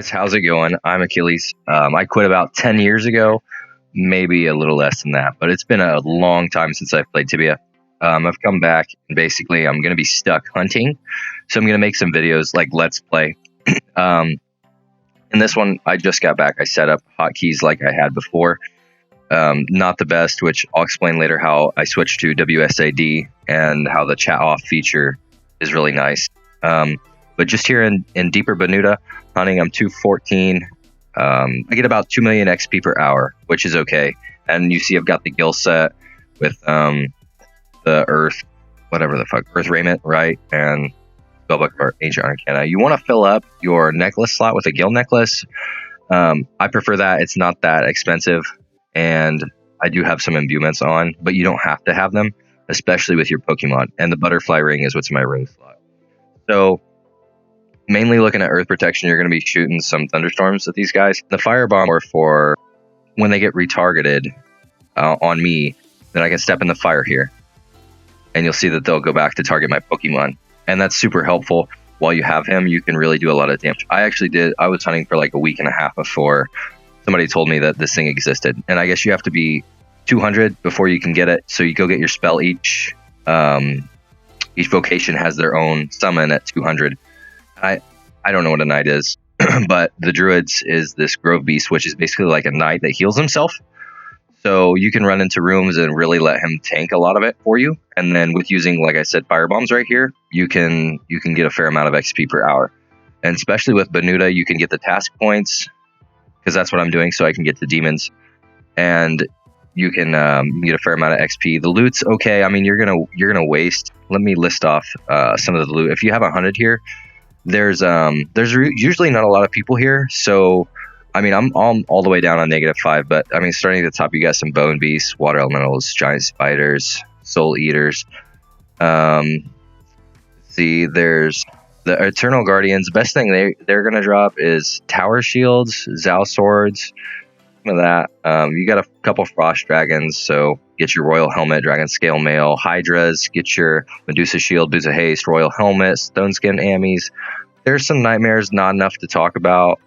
Guys, how's it going? I'm Akilliz. I quit about 10 years ago, maybe a little less than that, but it's been a long time since I've played Tibia. I've come back and basically I'm going to be stuck hunting. So I'm going to make some videos like Let's Play. Um, in this one, I just got back. I set up hotkeys like I had before. Not the best, which I'll explain later how I switched to WSAD and how the chat off feature is really nice. But just here in deeper Banuta hunting, I'm 214. I get about 2 million XP per hour, which is okay. And you see I've got the gill set with the earth, whatever the fuck, earth raiment, right? And spellbook or ancient arcana. You want to fill up your necklace slot with a gill necklace. I prefer that. It's not that expensive. And I do have some imbuements on, but you don't have to have them, especially with your Pokemon. And the butterfly ring is what's in my ring slot. So mainly looking at earth protection, you're going to be shooting some thunderstorms at these guys. The firebomb are for when they get retargeted on me, then I can step in the fire here. And you'll see that they'll go back to target my Pokemon. And that's super helpful. While you have him, you can really do a lot of damage. I was hunting for like a week and a half before somebody told me that this thing existed. And I guess you have to be 200 before you can get it. So you go get your spell. Each vocation has their own summon at 200. I don't know what a knight is, but the druids is this grove beast, which is basically like a knight that heals himself. So you can run into rooms and really let him tank a lot of it for you. And then with using, like I said, fire bombs right here, you can get a fair amount of XP per hour. And especially with Banuta, you can get the task points, because that's what I'm doing, so I can get the demons. And you can get a fair amount of XP. The loot's okay. I mean, you're gonna waste. Let me list off some of the loot. If you have 100 here, there's usually not a lot of people here. So I mean, I'm all the way down on -5, but I mean, starting at the top, you got some bone beasts, water elementals, giant spiders, soul eaters. See, there's the eternal guardians. Best thing they're gonna drop is tower shields, Zao swords, some of that. You got a couple frost dragons, so get your royal helmet, dragon scale mail, hydras, get your Medusa shield, boots of haste, royal helmet, stone skin amies. There's some nightmares, not enough to talk about.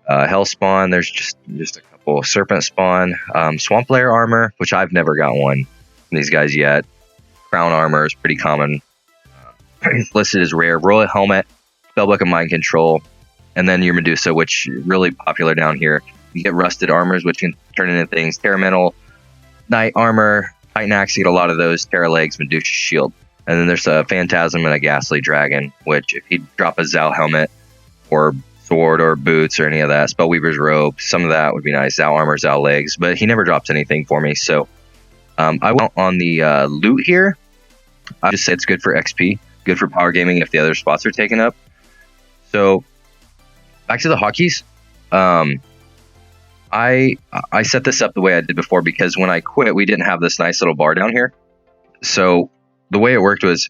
Hell spawn, there's just a couple. Serpent spawn, swamp lair armor, which I've never got one from these guys yet. Crown armor is pretty common. Listed as rare. Royal helmet, spellbook of mind control, and then your Medusa, which is really popular down here. You get rusted armors, which can turn into things. Terramental, knight armor, titan axe, you get a lot of those. Terra legs, Medusa shield, and then there's a phantasm and a ghastly dragon, which if you drop a Zao helmet or sword or boots or any of that, Spellweaver's robe, some of that would be nice. Zao armor, Zao legs, but he never drops anything for me. So I went on the loot here. I just say it's good for XP, good for power gaming if the other spots are taken up. So back to the hotkeys. I set this up the way I did before because when I quit, we didn't have this nice little bar down here. So the way it worked was,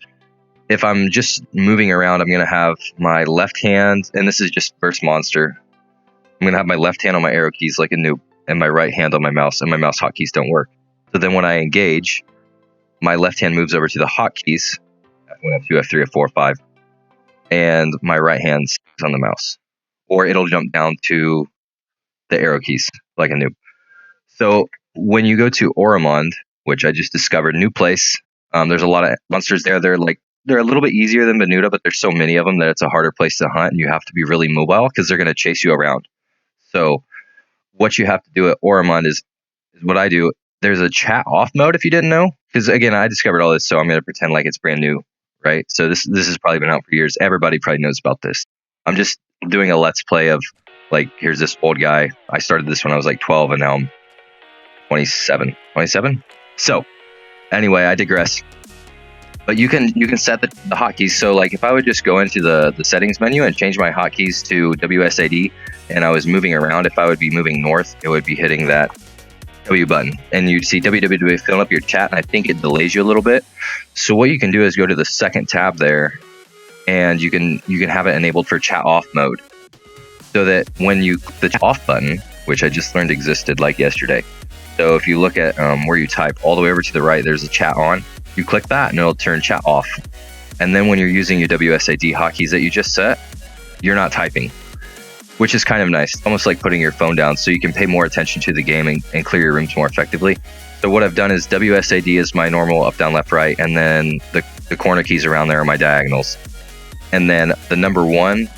if I'm just moving around, I'm going to have my left hand, and this is just first monster. I'm going to have my left hand on my arrow keys like a noob, and my right hand on my mouse, and my mouse hotkeys don't work. So then when I engage, my left hand moves over to the hotkeys, F1, F2, F3, F4, F5, and my right hand's on the mouse. Or it'll jump down to the arrow keys like a noob. So when you go to Oromond, which I just discovered, new place, there's a lot of monsters there. They're a little bit easier than Banuta, but there's so many of them that it's a harder place to hunt, and you have to be really mobile because they're going to chase you around. So what you have to do at Oromond is what I do. There's a chat off mode, if you didn't know, because again, I discovered all this, so I'm going to pretend like it's brand new, right? So this has probably been out for years. Everybody probably knows about this. I'm just doing a let's play of, like, here's this old guy. I started this when I was like 12, and now I'm 27. So anyway, I digress. But you can set the hotkeys. So like if I would just go into the settings menu and change my hotkeys to WSAD, and I was moving around, if I would be moving north, it would be hitting that W button, and you'd see www filling up your chat, and I think it delays you a little bit. So what you can do is go to the second tab there, and you can have it enabled for chat off mode, so that when you the chat off button, which I just learned existed like yesterday. So if you look at where you type all the way over to the right, there's a chat on. You click that and it'll turn chat off. And then when you're using your WSAD hotkeys that you just set, you're not typing. which is kind of nice. It's almost like putting your phone down so you can pay more attention to the game and clear your rooms more effectively. So what I've done is WSAD is my normal up, down, left, right, and then the corner keys around there are my diagonals. And then the number 1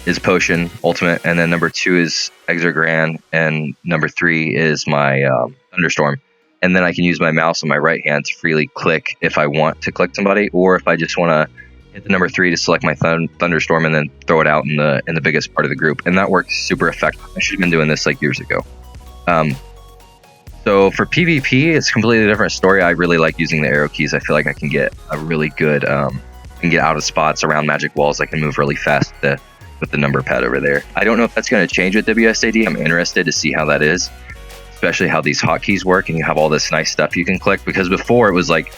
is Potion, Ultimate, and then number 2 is Exorgran, and number 3 is my Thunderstorm. And then I can use my mouse on my right hand to freely click if I want to click somebody, or if I just want to hit the number 3 to select my Thunderstorm and then throw it out in the biggest part of the group. And that works super effective. I should have been doing this like years ago. So for PvP, it's a completely different story. I really like using the arrow keys. I feel like I can get a really good, can get out of spots around magic walls. I can move really fast with the number pad over there. I don't know if that's going to change with WSAD. I'm interested to see how that is, especially how these hotkeys work and you have all this nice stuff you can click, because before it was like,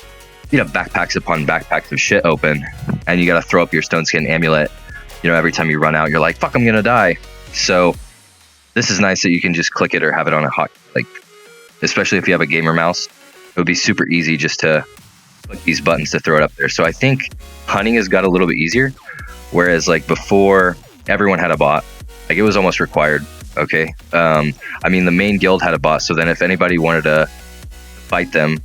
you have backpacks upon backpacks of shit open and you got to throw up your stone skin amulet, every time you run out. You're like, fuck, I'm gonna die. So this is nice that you can just click it or have it on a hot, like, especially if you have a gamer mouse, it would be super easy just to click these buttons to throw it up there. So I think hunting has got a little bit easier, whereas like before everyone had a bot, like it was almost required. Okay. I mean, the main guild had a bot, so then if anybody wanted to fight them,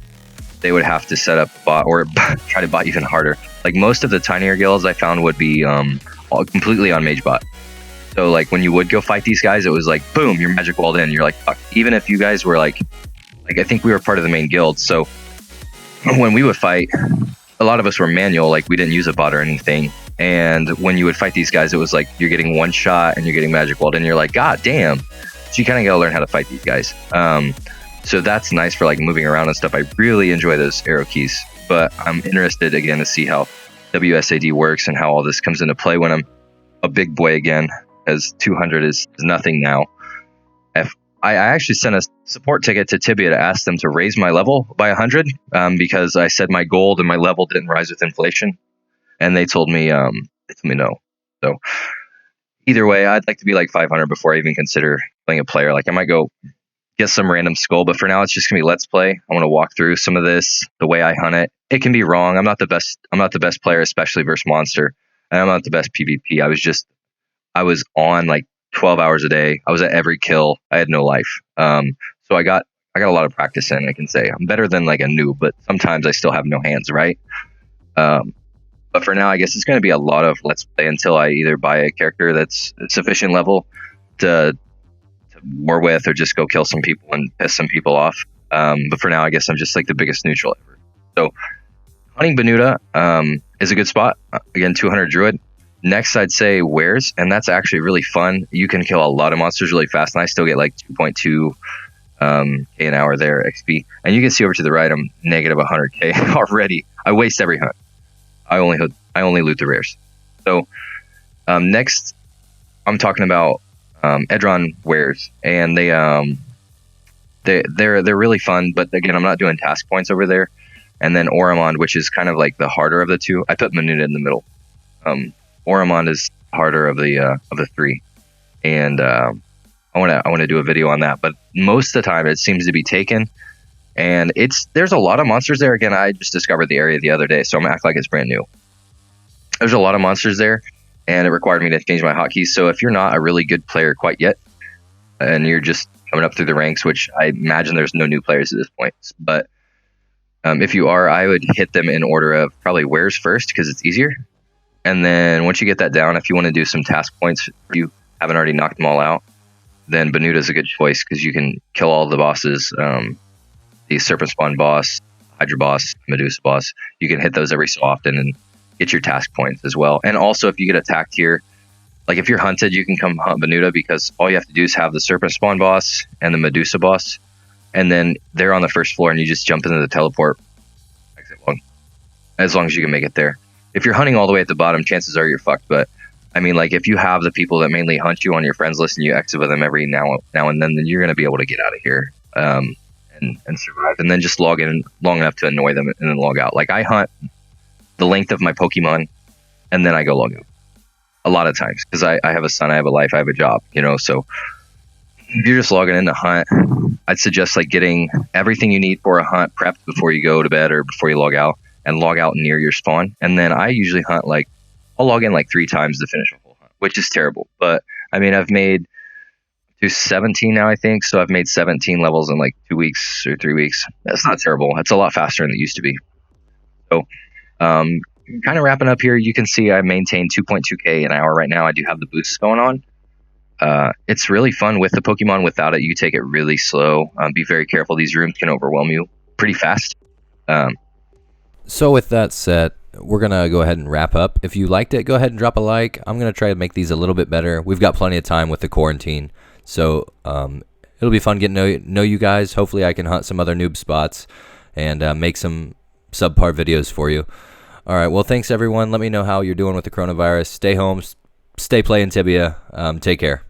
they would have to set up a bot or try to bot even harder. Like most of the tinier guilds I found would be all completely on mage bot. So like when you would go fight these guys, it was like, boom, you're magic walled in. You're like, fuck. Even if you guys were like I think we were part of the main guild. So when we would fight, a lot of us were manual, like we didn't use a bot or anything. And when you would fight these guys, it was like you're getting one shot and you're getting magic walled in. You're like, God damn. So you kind of got to learn how to fight these guys. So that's nice for like moving around and stuff. I really enjoy those arrow keys, but I'm interested again to see how WSAD works and how all this comes into play when I'm a big boy again, as 200 is nothing now. I actually sent a support ticket to Tibia to ask them to raise my level by 100 because I said my gold and my level didn't rise with inflation, and they told me no. So either way, I'd like to be like 500 before I even consider playing a player. Like I might go get some random skull, but for now it's just gonna be let's play. I want to walk through some of this, the way I hunt it. It can be wrong. I'm not the best player, especially versus monster, and I'm not the best PvP. I was on like 12 hours a day. I was at every kill. I had no life. So I got a lot of practice in, I can say. I'm better than like a noob, but sometimes I still have no hands, right? But for now, I guess it's going to be a lot of let's play until I either buy a character that's sufficient level to war with, or just go kill some people and piss some people off. But for now, I guess I'm just like the biggest neutral ever. So hunting Banuta is a good spot. Again, 200 druid. Next, I'd say wares, and that's actually really fun. You can kill a lot of monsters really fast, and I still get like 2.2 K an hour there XP. And you can see over to the right, I'm negative 100K already. I waste every hunt. I only loot the rares. So next, I'm talking about Edron wares, and they're really fun. But again, I'm not doing task points over there. And then Oramond, which is kind of like the harder of the two. I put Banuta in the middle. Oramond is harder of the three, and I want to do a video on that. But most of the time, it seems to be taken, and there's a lot of monsters there. Again, I just discovered the area the other day, so I'm gonna act like it's brand new. There's a lot of monsters there, and it required me to change my hotkeys. So if you're not a really good player quite yet, and you're just coming up through the ranks, which I imagine there's no new players at this point, but if you are, I would hit them in order of probably wares first because it's easier. And then once you get that down, if you want to do some task points, if you haven't already knocked them all out, then Banuta is a good choice because you can kill all the bosses. The Serpent Spawn boss, Hydra boss, Medusa boss. You can hit those every so often and get your task points as well. And also, if you get attacked here, like if you're hunted, you can come hunt Banuta because all you have to do is have the Serpent Spawn boss and the Medusa boss, and then they're on the first floor, and you just jump into the teleport exit one, as long as you can make it there. If you're hunting all the way at the bottom, chances are you're fucked. But I mean, like if you have the people that mainly hunt you on your friends list and you exit with them every now and then you're going to be able to get out of here and survive. And then just log in long enough to annoy them and then log out. Like I hunt the length of my Pokemon and then I go log out a lot of times because I have a son, I have a life, I have a job, so if you're just logging in to hunt, I'd suggest like getting everything you need for a hunt prepped before you go to bed or before you log out. And log out near your spawn. And then I usually hunt I'll log in like 3 times to finish a whole hunt, which is terrible. But I mean, I've made to 17 now, I think. So I've made 17 levels in like 2 weeks or 3 weeks. That's not terrible. That's a lot faster than it used to be. So, kind of wrapping up here, you can see I maintain 2.2K an hour right now. I do have the boosts going on. It's really fun with the Pokemon. Without it, you take it really slow. Be very careful. These rooms can overwhelm you pretty fast. So with that said, we're going to go ahead and wrap up. If you liked it, go ahead and drop a like. I'm going to try to make these a little bit better. We've got plenty of time with the quarantine. So it'll be fun getting to know you guys. Hopefully I can hunt some other noob spots and make some subpar videos for you. All right. Well, thanks, everyone. Let me know how you're doing with the coronavirus. Stay home. Stay playing Tibia. Take care.